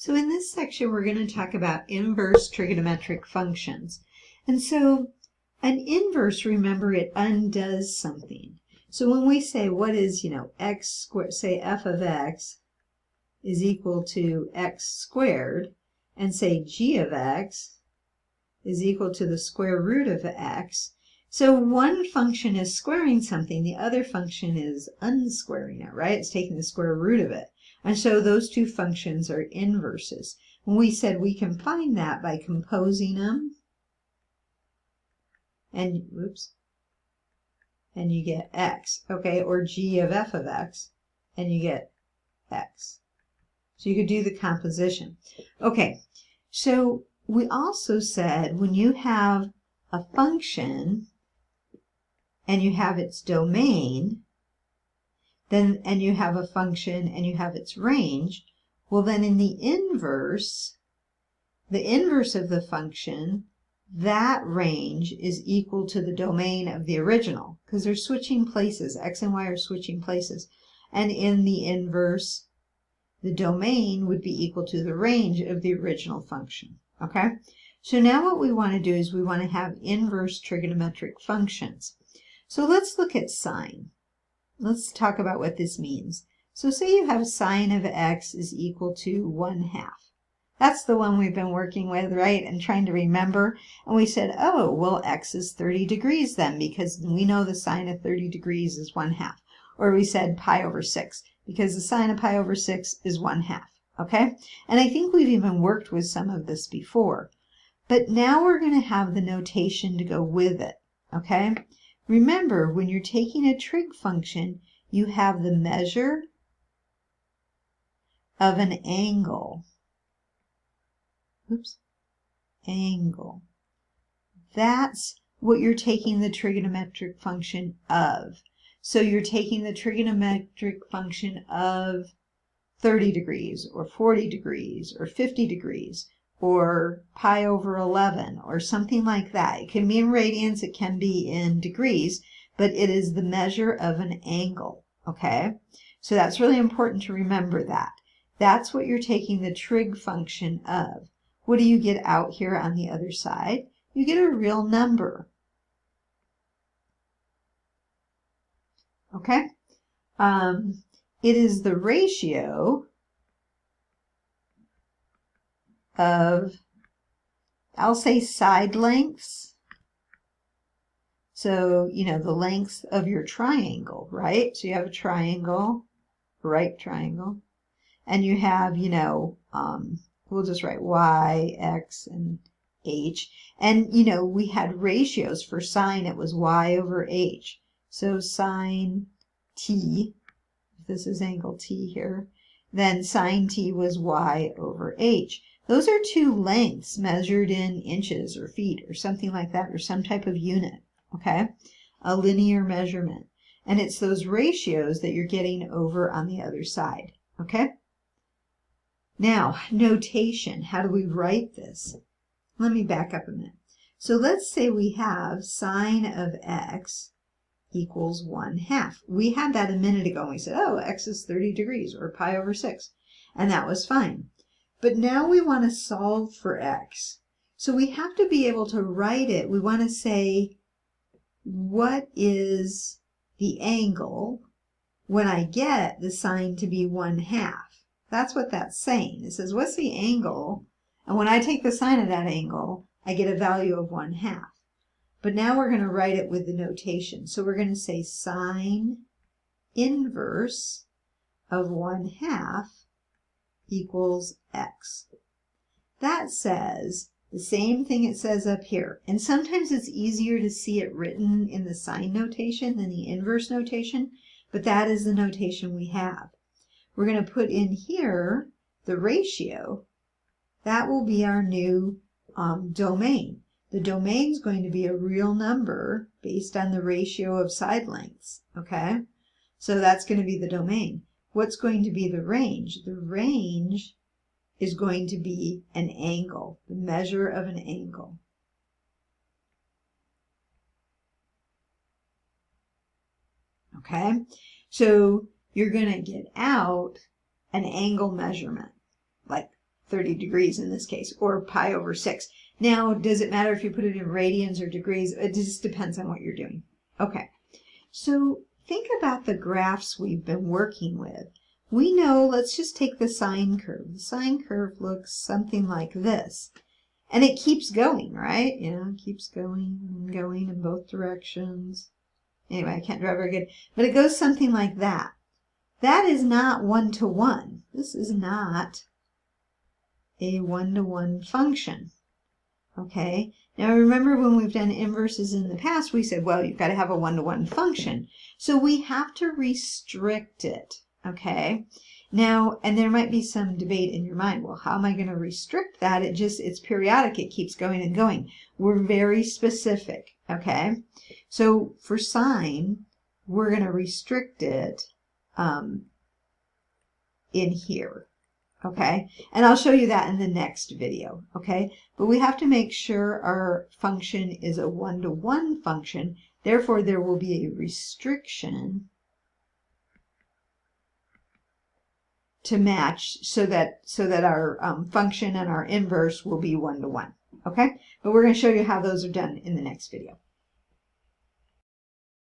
So in this section, we're going to talk about inverse trigonometric functions. And so an inverse, remember, it undoes something. So when we say what is, x squared, say f of x is equal to x squared, and say g of x is equal to the square root of x. So one function is squaring something, the other function is unsquaring it, right? It's taking the square root of it. And so those two functions are inverses. When we said we can find that by composing them, and and you get x, okay, or g of f of x, and you get x. So you could do the composition. Okay, so we also said when you have a function and you have its domain, and you have a function and you have its range, well then in the inverse of the function, that range is equal to the domain of the original, because they're switching places. X and Y are switching places. And in the inverse, the domain would be equal to the range of the original function. Okay? So now what we want to do is we want to have inverse trigonometric functions. So let's look at sine. Let's talk about what this means. So say you have sine of x is equal to 1/2. That's the one we've been working with, right? And trying to remember. And we said, oh, well, x is 30 degrees then, because we know the sine of 30 degrees is 1/2. Or we said pi over 6, because the sine of pi over 6 is 1/2. Okay? And I think we've even worked with some of this before. But now we're going to have the notation to go with it. Okay? Remember, when you're taking a trig function, you have the measure of an angle. Angle. That's what you're taking the trigonometric function of. So you're taking the trigonometric function of 30 degrees, or 40 degrees, or 50 degrees, or pi over 11, or something like that. It can be in radians, it can be in degrees, but it is the measure of an angle, okay? So that's really important to remember that. That's what you're taking the trig function of. What do you get out here on the other side? You get a real number. Okay? It is the ratio of, I'll say, side lengths. So, the length of your triangle, right? So you have a triangle, right triangle, and you have, we'll just write y, x, and h. And, we had ratios for sine. It was y over h. So sine t, if this is angle t here, then sine t was y over h. Those are two lengths measured in inches or feet or something like that, or some type of unit, okay? A linear measurement. And it's those ratios that you're getting over on the other side, okay? Now, notation. How do we write this? Let me back up a minute. So let's say we have sine of x equals 1/2. We had that a minute ago, and we said, oh, x is 30 degrees, or pi over 6. And that was fine. But now we want to solve for x. So we have to be able to write it. We want to say, what is the angle when I get the sine to be 1/2? That's what that's saying. It says, what's the angle? And when I take the sine of that angle, I get a value of 1/2. But now we're going to write it with the notation. So we're going to say sine inverse of 1/2 equals x. That says the same thing it says up here. And sometimes it's easier to see it written in the sine notation than the inverse notation, but that is the notation we have. We're going to put in here the ratio. That will be our new domain. The domain is going to be a real number based on the ratio of side lengths, okay? So that's going to be the domain. What's going to be the range? The range is going to be an angle, the measure of an angle. Okay? So you're going to get out an angle measurement, like 30 degrees in this case, or pi over 6. Now, does it matter if you put it in radians or degrees? It just depends on what you're doing. Okay, so think about the graphs we've been working with. We know, let's just take the sine curve. The sine curve looks something like this. And it keeps going, right? It keeps going and going in both directions. Anyway, I can't draw very good. But it goes something like that. That is not one-to-one. This is not a one-to-one function. Okay? Now remember when we've done inverses in the past, we said, well, you've got to have a one-to-one function. So we have to restrict it. Okay? Now, and there might be some debate in your mind, well, how am I going to restrict that? It's periodic, it keeps going and going. We're very specific, okay? So for sine, we're going to restrict it in here, okay? And I'll show you that in the next video, okay? But we have to make sure our function is a one-to-one function. Therefore, there will be a restriction to match so that our function and our inverse will be one-to-one. Okay? But we're going to show you how those are done in the next video.